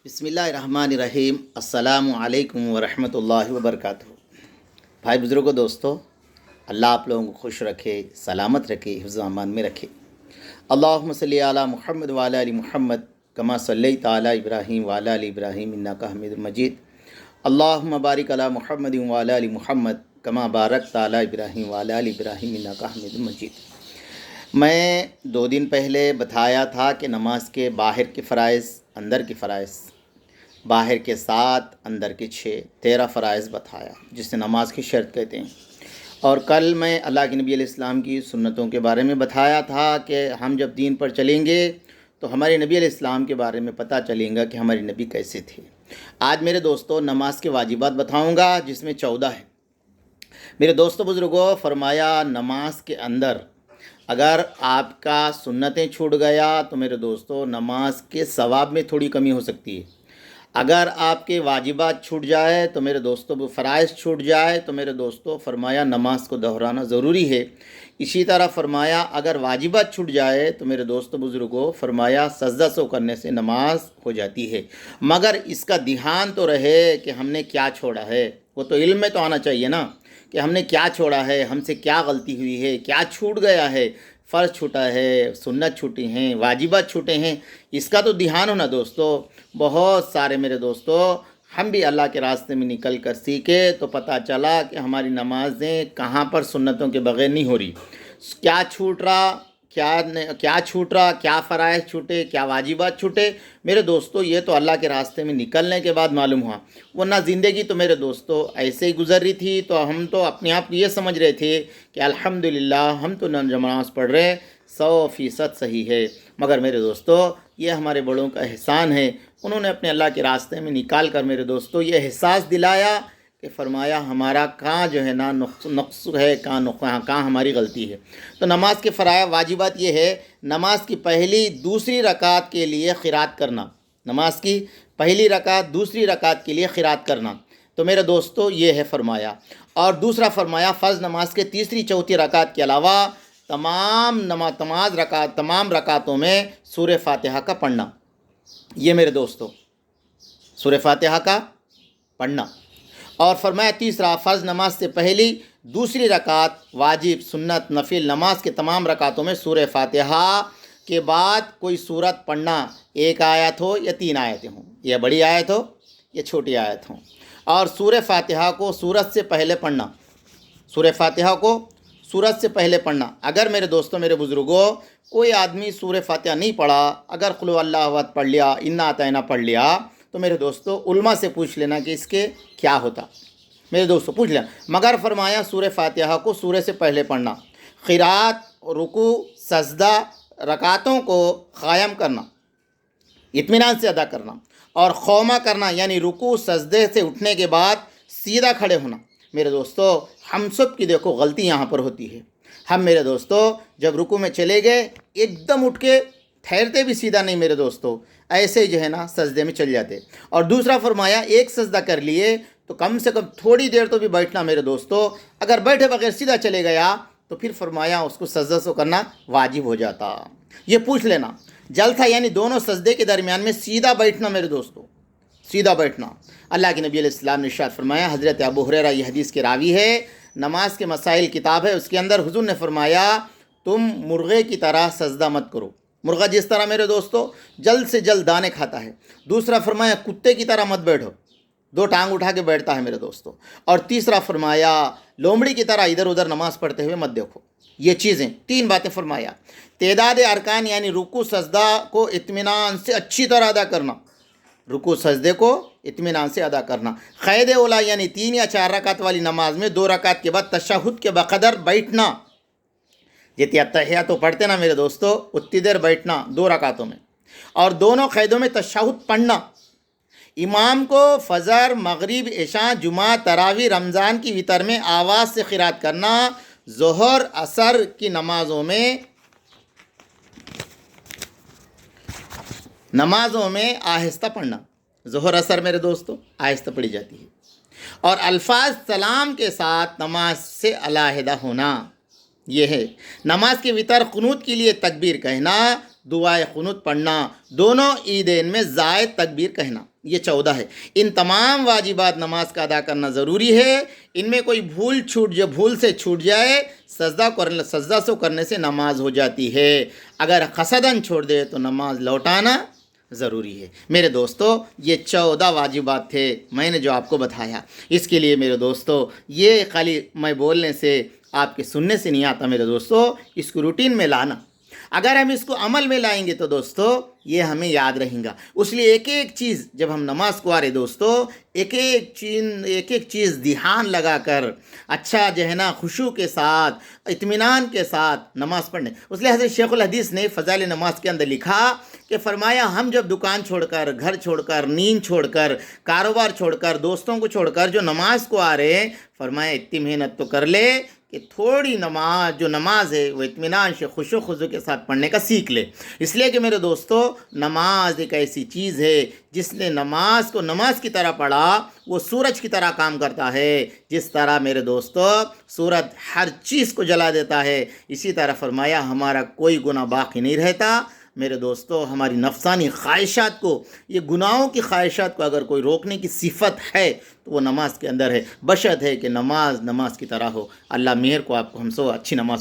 بسم اللہ الرحمن الرحیم۔ السلام علیکم ورحمۃ اللہ وبرکاتہ۔ بھائی بزرگوں، دوستو، اللہ آپ لوگوں کو خوش رکھے، سلامت رکھے، حفظ و امان میں رکھے۔ اللہم صلی علی محمد وعلی آل محمد کما صلیت علی ابراہیم وعلی آل ابراہیم انک حمید مجید۔ اللہم بارک علی محمد وعلی آل محمد کما بارکت علی ابراہیم وعلی آل ابراہیم انک حمید مجید۔ میں 2 دن پہلے بتایا تھا کہ نماز کے باہر کے فرائض، اندر کے فرائض، باہر کے 7، اندر کے 6، 13 فرائض بتایا، جسے نماز کی شرط کہتے ہیں۔ اور کل میں اللہ کے نبی علیہ السلام کی سنتوں کے بارے میں بتایا تھا کہ ہم جب دین پر چلیں گے تو ہمارے نبی علیہ السلام کے بارے میں پتہ چلیں گا کہ ہمارے نبی کیسے تھے۔ آج میرے دوستو نماز کے واجبات بتاؤں گا، جس میں 14 ہے۔ میرے دوستو بزرگوں، فرمایا نماز کے اندر اگر آپ کا سنتیں چھوٹ گیا تو میرے دوستو نماز کے ثواب میں تھوڑی کمی ہو سکتی ہے۔ اگر آپ کے واجبات چھوٹ جائے تو میرے دوستو، فرائض چھوٹ جائے تو میرے دوستو، فرمایا نماز کو دہرانا ضروری ہے۔ اسی طرح فرمایا اگر واجبات چھوٹ جائے تو میرے دوستو بزرگوں، فرمایا سجدہ سو کرنے سے نماز ہو جاتی ہے، مگر اس کا دھیان تو رہے کہ ہم نے کیا چھوڑا ہے۔ وہ تو علم میں تو آنا چاہیے نا کہ ہم نے کیا چھوڑا ہے، ہم سے کیا غلطی ہوئی ہے، کیا چھوٹ گیا ہے، فرض چھوٹا ہے، سنت چھوٹی ہیں، واجبات چھوٹے ہیں، اس کا تو دھیان ہونا دوستو۔ بہت سارے میرے دوستو، ہم بھی اللہ کے راستے میں نکل کر سیکھے تو پتہ چلا کہ ہماری نمازیں کہاں پر سنتوں کے بغیر نہیں ہو رہی۔ کیا چھوٹ رہا، کیا چھوٹ رہا، کیا فرائض چھوٹے، کیا واجبات چھوٹے، میرے دوستو یہ تو اللہ کے راستے میں نکلنے کے بعد معلوم ہوا، ورنہ زندگی تو میرے دوستو ایسے ہی گزر رہی تھی تو ہم تو اپنے آپ کو یہ سمجھ رہے تھے کہ الحمدللہ ہم تو نماز پڑھ رہے 100% صحیح ہے۔ مگر میرے دوستو یہ ہمارے بڑوں کا احسان ہے، انہوں نے اپنے اللہ کے راستے میں نکال کر میرے دوستو یہ احساس دلایا کہ فرمایا ہمارا کہاں جو ہے نا نقص ہے، کہاں ہماری غلطی ہے۔ تو نماز کے فرائض واجبات یہ ہے، نماز کی پہلی دوسری رکعت کے لیے قرات کرنا، نماز کی پہلی رکعت دوسری رکعت کے لیے قرات کرنا، تو میرے دوستو یہ ہے فرمایا۔ اور دوسرا فرمایا فرض نماز کے تیسری چوتھی رکعت کے علاوہ تمام رکعتوں میں سورہ فاتحہ کا پڑھنا، یہ میرے دوستو سورہ فاتحہ کا پڑھنا۔ اور فرمایا تیسرا فرض نماز سے پہلی دوسری رکعت، واجب، سنت، نفل نماز کے تمام رکعتوں میں سورہ فاتحہ کے بعد کوئی سورت پڑھنا، 1 آیت ہو یا 3 آیتیں ہوں، یا بڑی آیت ہو یا چھوٹی آیت ہوں۔ اور سورہ فاتحہ کو سورت سے پہلے پڑھنا، سورہ فاتحہ کو سورت سے پہلے پڑھنا۔ اگر میرے دوستوں، میرے بزرگوں، کوئی آدمی سورہ فاتحہ نہیں پڑھا، اگر قل هو اللہ احد پڑھ لیا، انا اعطینہ پڑھ لیا، تو میرے دوستو علماء سے پوچھ لینا کہ اس کے کیا ہوتا، میرے دوستو پوچھ لینا۔ مگر فرمایا سورہ فاتحہ کو سورہ سے پہلے پڑھنا، قرات، رکوع، سجدہ، رکعتوں کو قائم کرنا، اطمینان سے ادا کرنا، اور قومہ کرنا یعنی رکوع سجدے سے اٹھنے کے بعد سیدھا کھڑے ہونا۔ میرے دوستو ہم سب کی دیکھو غلطی یہاں پر ہوتی ہے، ہم میرے دوستو جب رکوع میں چلے گئے ایک دم اٹھ کے ٹھہرتے بھی سیدھا نہیں میرے دوستو، ایسے ہی جو ہے نا سجدے میں چل جاتے۔ اور دوسرا فرمایا ایک سجدہ کر لیے تو کم سے کم تھوڑی دیر تو بھی بیٹھنا میرے دوستو، اگر بیٹھے بغیر سیدھا چلے گیا تو پھر فرمایا اس کو سجدہ سو کرنا واجب ہو جاتا۔ یہ پوچھ لینا جل تھا، یعنی دونوں سجدے کے درمیان میں سیدھا بیٹھنا میرے دوستو، سیدھا بیٹھنا۔ اللہ کے نبی علیہ السلام نے ارشاد فرمایا، حضرت ابو ہریرہ یہ حدیث کے راوی ہے، نماز کے مسائل کتاب ہے، اس کے اندر حضور نے فرمایا تم مرغے کی طرح سجدہ مت کرو۔ مرغہ جس طرح میرے دوستو جلد سے جلد دانے کھاتا ہے۔ دوسرا فرمایا کتے کی طرح مت بیٹھو، 2 ٹانگ اٹھا کے بیٹھتا ہے میرے دوستو۔ اور تیسرا فرمایا لومڑی کی طرح ادھر ادھر نماز پڑھتے ہوئے مت دیکھو۔ یہ چیزیں 3 باتیں فرمایا۔ تعداد ارکان یعنی رکوع سجدہ کو اطمینان سے اچھی طرح ادا کرنا، رکوع سجدے کو اطمینان سے ادا کرنا۔ قید اولا یعنی 3 یا 4 رکعت والی نماز میں 2 رکعت کے بعد تشہد کے بقدر بیٹھنا، جتنی اتحیات تو پڑھتے نا میرے دوستو اتنی دیر بیٹھنا 2 رکعتوں میں، اور دونوں قیدوں میں تشہد پڑھنا۔ امام کو فجر، مغرب، عشاء، جمعہ، تراویح، رمضان کی وتر میں آواز سے قرات کرنا، ظہر، عصر کی نمازوں میں آہستہ پڑھنا، ظہر عصر میرے دوستو آہستہ پڑھی جاتی ہے، اور الفاظ سلام کے ساتھ نماز سے علیحدہ ہونا۔ یہ ہے نماز کے وتر قنوت کے لیے تکبیر کہنا، دعائے قنوت پڑھنا، دونوں عیدین میں زائد تکبیر کہنا، یہ 14 ہے۔ ان تمام واجبات نماز کا ادا کرنا ضروری ہے۔ ان میں کوئی بھول سے چھوٹ جائے، سجدہ سے کرنے سے نماز ہو جاتی ہے۔ اگر قصداً چھوڑ دے تو نماز لوٹانا ضروری ہے۔ میرے دوستو، یہ 14 واجبات تھے میں نے جو آپ کو بتایا۔ اس کے لیے میرے دوستو، یہ خالی میں بولنے سے، آپ کے سننے سے نہیں آتا میرے دوستو، اس کو روٹین میں لانا۔ اگر ہم اس کو عمل میں لائیں گے تو دوستو یہ ہمیں یاد رہیں گا۔ اس لیے ایک ایک چیز جب ہم نماز کو آ رہے دوستو، ایک ایک چیز دھیان لگا کر، اچھا جو ہے نا خشوع کے ساتھ، اطمینان کے ساتھ نماز پڑھنے۔ اس لیے حضرت شیخ الحدیث نے فضائل نماز کے اندر لکھا کہ فرمایا ہم جب دکان چھوڑ کر، گھر چھوڑ کر، نیند چھوڑ کر، کاروبار چھوڑ کر، دوستوں کو چھوڑ کر جو نماز کو آ رہے ہیں، فرمایا اتنی محنت تو کر لے کہ تھوڑی نماز جو نماز ہے وہ اطمینان سے خشوع خضوع کے ساتھ پڑھنے کا سیکھ لے۔ اس لیے کہ میرے دوستو، نماز ایک ایسی چیز ہے جس نے نماز کو نماز کی طرح پڑھا، وہ سورج کی طرح کام کرتا ہے۔ جس طرح میرے دوستو سورج ہر چیز کو جلا دیتا ہے، اسی طرح فرمایا ہمارا کوئی گناہ باقی نہیں رہتا۔ میرے دوستو، ہماری نفسانی خواہشات کو، یہ گناہوں کی خواہشات کو اگر کوئی روکنے کی صفت ہے تو وہ نماز کے اندر ہے، بشرط ہے کہ نماز کی طرح ہو۔ اللہ مہر کو آپ کو ہم سو اچھی نماز